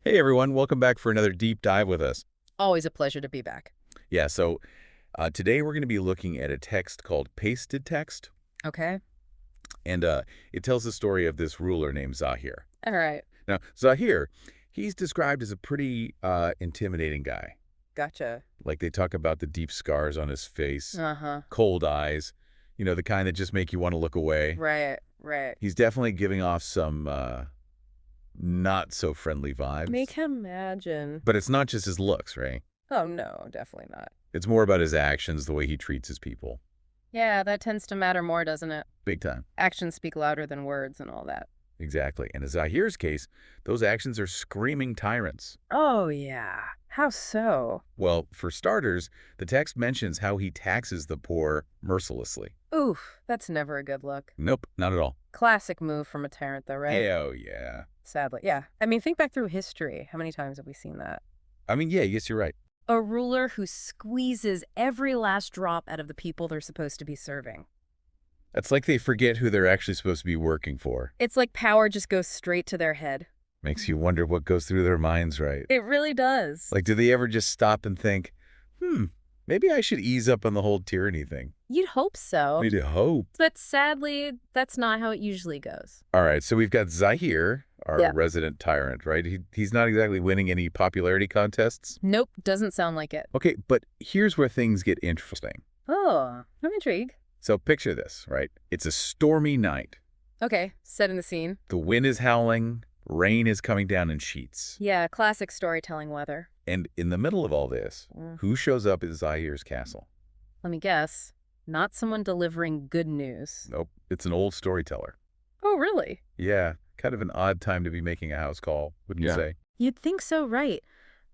Hey everyone, welcome back for another deep dive with us. Always a pleasure to be back. Yeah, today we're going to be looking at a text called Pasted Text, Okay. and it tells the story of this ruler named Zahir. All right. Now, Zahir, he's described as a pretty intimidating guy. Gotcha. Like they talk about the deep scars on his face, Uh-huh. cold eyes, the kind that just make you want to look away. Right, right. He's definitely giving off some not so friendly vibes. Make him imagine. But it's not just his looks, right? Oh, no, definitely not. It's more about his actions, the way he treats his people. Yeah, that tends to matter more, doesn't it? Big time. Actions speak louder than words and all that. Exactly. And in Zahir's case, those actions are screaming tyrants. Oh, yeah. How so? Well, for starters, the text mentions how he taxes the poor mercilessly. Oof, that's never a good look. Nope, not at all. Classic move from a tyrant, though, right? Oh, yeah. Sadly. Yeah. I mean, think back through history. How many times have we seen that? I mean, yeah, yes, you're right. A ruler who squeezes every last drop out of the people they're supposed to be serving. It's like they forget who they're actually supposed to be working for. It's like power just goes straight to their head. Makes you wonder what goes through their minds, right? It really does. Like, do they ever just stop and think, maybe I should ease up on the whole tyranny thing? You'd hope so. We'd hope. But sadly, that's not how it usually goes. All right, so we've got Zahir, our Yeah. resident tyrant, right? He's not exactly winning any popularity contests. Nope, doesn't sound like it. Okay, but here's where things get interesting. Oh, I'm intrigued. So picture this, right? It's a stormy night. Okay, setting the scene. The wind is howling, rain is coming down in sheets. Yeah, classic storytelling weather. And in the middle of all this, who shows up at Zahir's castle? Let me guess. Not someone delivering good news. Nope, it's an old storyteller. Oh, really? Yeah, kind of an odd time to be making a house call, wouldn't you say? You'd think so, right?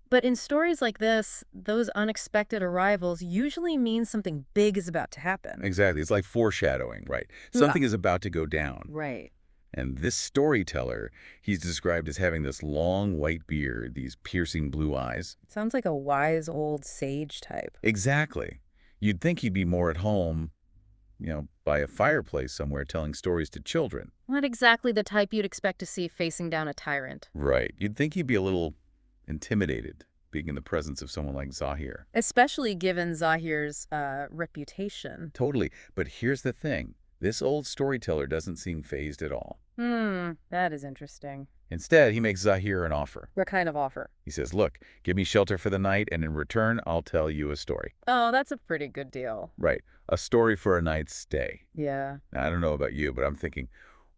But in stories like this, those unexpected arrivals usually mean something big is about to happen. Exactly, it's like foreshadowing, right? Something is about to go down. Right. And this storyteller, he's described as having this long white beard, these piercing blue eyes. Sounds like a wise old sage type. Exactly. You'd think he'd be more at home, by a fireplace somewhere telling stories to children. Not exactly the type you'd expect to see facing down a tyrant. Right. You'd think he'd be a little intimidated being in the presence of someone like Zahir. Especially given Zahir's reputation. Totally. But here's the thing. This old storyteller doesn't seem fazed at all. That is interesting. Instead, he makes Zahir an offer. What kind of offer? He says, look, give me shelter for the night, and in return, I'll tell you a story. Oh, that's a pretty good deal. Right. A story for a night's stay. Yeah. Now, I don't know about you, but I'm thinking,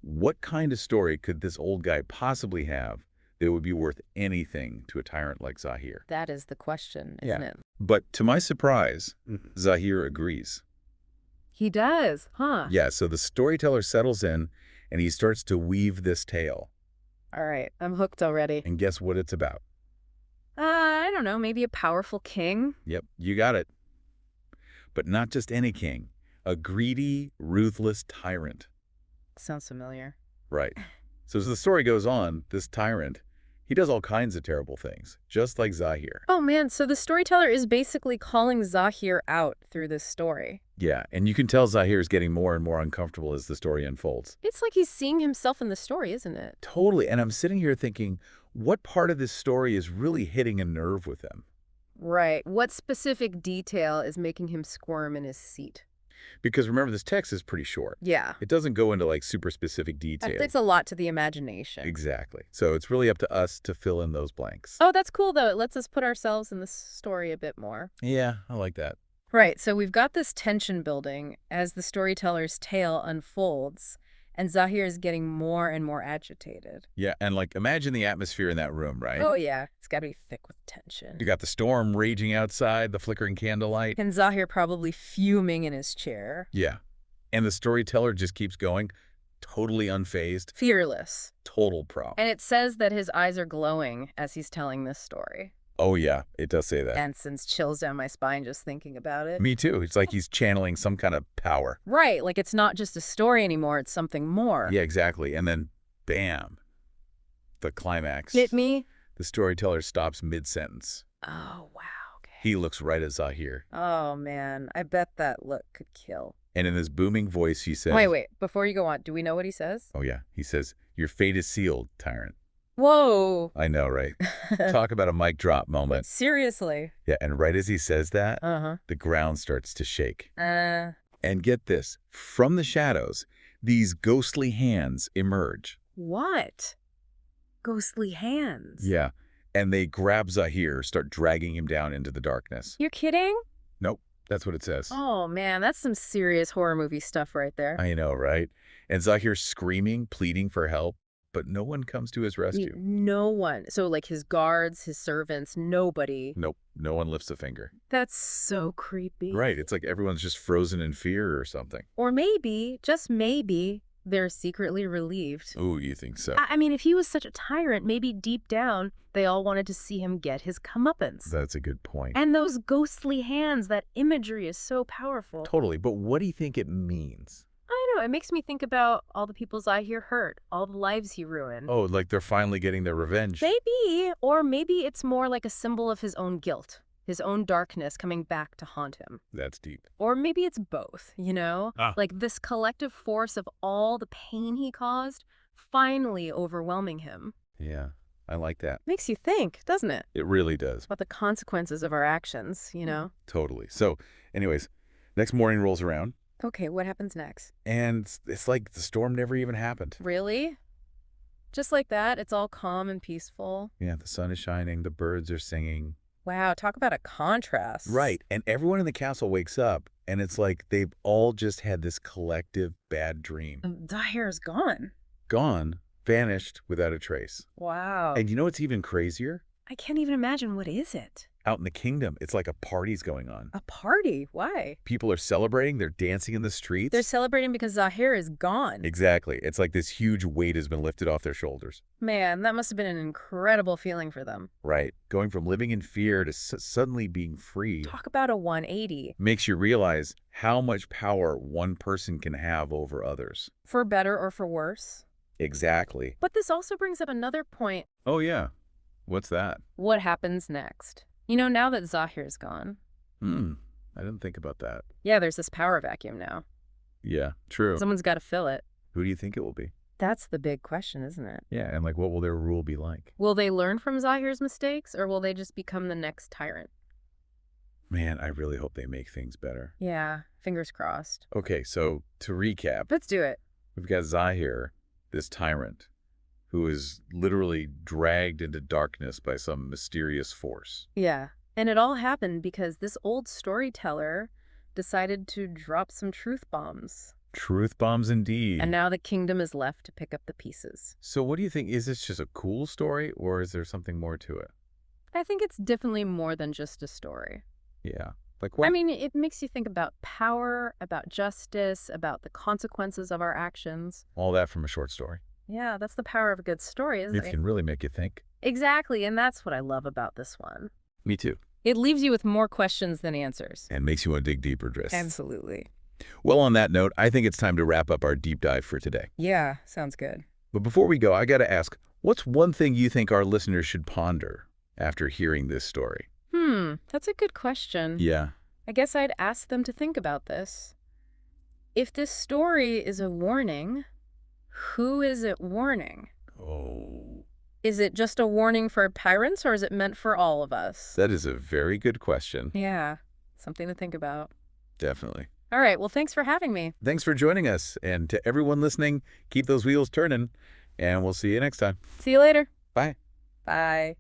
what kind of story could this old guy possibly have that would be worth anything to a tyrant like Zahir? That is the question, isn't it? But to my surprise, Zahir agrees. He does, huh? Yeah, so the storyteller settles in, and he starts to weave this tale. All right, I'm hooked already. And guess what it's about? I don't know, maybe a powerful king? Yep, you got it. But not just any king. A greedy, ruthless tyrant. Sounds familiar. Right. So as the story goes on, this tyrant, he does all kinds of terrible things, just like Zahir. Oh man, so the storyteller is basically calling Zahir out through this story. Yeah, and you can tell Zahir is getting more and more uncomfortable as the story unfolds. It's like he's seeing himself in the story, isn't it? Totally, and I'm sitting here thinking, what part of this story is really hitting a nerve with him? Right. What specific detail is making him squirm in his seat? Because remember, this text is pretty short. Yeah. It doesn't go into, like, super specific details. It's a lot to the imagination. Exactly. So it's really up to us to fill in those blanks. Oh, that's cool, though. It lets us put ourselves in the story a bit more. Yeah, I like that. Right, so we've got this tension building as the storyteller's tale unfolds, and Zahir is getting more and more agitated. Yeah, and, like, imagine the atmosphere in that room, right? Oh, yeah. It's got to be thick with tension. You got the storm raging outside, the flickering candlelight. And Zahir probably fuming in his chair. Yeah. And the storyteller just keeps going, totally unfazed. Fearless. Total pro. And it says that his eyes are glowing as he's telling this story. Oh, yeah, it does say that. And sends chills down my spine just thinking about it. Me too. It's like he's channeling some kind of power. Right, like it's not just a story anymore, it's something more. Yeah, exactly. And then, bam, the climax. Hit me? The storyteller stops mid-sentence. Oh, wow. Okay. He looks right at Zahir. Oh, man. I bet that look could kill. And in his booming voice, he says... Wait. Before you go on, do we know what he says? Oh, yeah. He says, your fate is sealed, tyrant. Whoa. I know, right? Talk about a mic drop moment. Seriously. Yeah, and right as he says that, Uh-huh. the ground starts to shake. Uh, And get this, from the shadows, these ghostly hands emerge. what? Ghostly hands. Yeah, and they grab Zahir, start dragging him down into the darkness. You're kidding? Nope, that's what it says. Oh, man, that's some serious horror movie stuff right there. I know, right? And Zahir's screaming, pleading for help, but no one comes to his rescue. No one. So, like, his guards, his servants, nobody. Nope, no one lifts a finger. That's so creepy. Right, it's like everyone's just frozen in fear or something. Or maybe, just maybe, they're secretly relieved. Ooh, you think so? I mean, if he was such a tyrant, maybe deep down, they all wanted to see him get his comeuppance. That's a good point. And those ghostly hands, that imagery is so powerful. Totally, but what do you think it means? I don't know, it makes me think about all the people Zahir hurt, all the lives he ruined. Oh, like they're finally getting their revenge. Maybe, or maybe it's more like a symbol of his own guilt, his own darkness coming back to haunt him. That's deep. Or maybe it's both, you know? Like this collective force of all the pain he caused finally overwhelming him. Yeah, I like that. Makes you think, doesn't it? It really does. About the consequences of our actions, you know? Totally. So, anyways, next morning rolls around, Okay, what happens next? and it's like the storm never even happened. Really? Just like that, it's all calm and peaceful? Yeah, the sun is shining, the birds are singing. Wow, talk about a contrast. Right, and everyone in the castle wakes up, and it's like they've all just had this collective bad dream. Zahir is gone. Gone, vanished without a trace. Wow. And you know what's even crazier? I can't even imagine, what is it? Out in the kingdom, it's like a party's going on. A party? Why? People are celebrating, they're dancing in the streets. They're celebrating because Zahir is gone. Exactly. It's like this huge weight has been lifted off their shoulders. Man, that must have been an incredible feeling for them. Right. Going from living in fear to suddenly being free Talk about a 180. makes you realize how much power one person can have over others. For better or for worse. Exactly. But this also brings up another point. Oh, yeah. What's that? What happens next? You know, now that Zahir's gone. I didn't think about that. Yeah, there's this power vacuum now. Yeah, true. Someone's got to fill it. Who do you think it will be? That's the big question, isn't it? Yeah, and like what will their rule be like? Will they learn from Zahir's mistakes, or will they just become the next tyrant? Man, I really hope they make things better. Yeah, fingers crossed. Okay, so to recap, Let's do it. we've got Zahir, this tyrant, who is literally dragged into darkness by some mysterious force. Yeah, and it all happened because this old storyteller decided to drop some truth bombs. Truth bombs indeed. And now the kingdom is left to pick up the pieces. So what do you think? Is this just a cool story, or is there something more to it? I think it's definitely more than just a story. Yeah. Like what? I mean, it makes you think about power, about justice, about the consequences of our actions. All that from a short story. Yeah, that's the power of a good story, isn't It it? can really make you think. Exactly, and that's what I love about this one. Me too. It leaves you with more questions than answers. And makes you want to dig deeper, Driss. Absolutely. Well, on that note, I think it's time to wrap up our deep dive for today. Yeah, sounds good. But before we go, I got to ask, what's one thing you think our listeners should ponder after hearing this story? That's a good question. Yeah. I guess I'd ask them to think about this. If this story is a warning, who is it warning? Oh, Is it just a warning for tyrants, or is it meant for all of us? that is a very good question. Yeah, something to think about. Definitely. All right, well, thanks for having me. Thanks for joining us. And to everyone listening, keep those wheels turning. And we'll see you next time. See you later. Bye. Bye.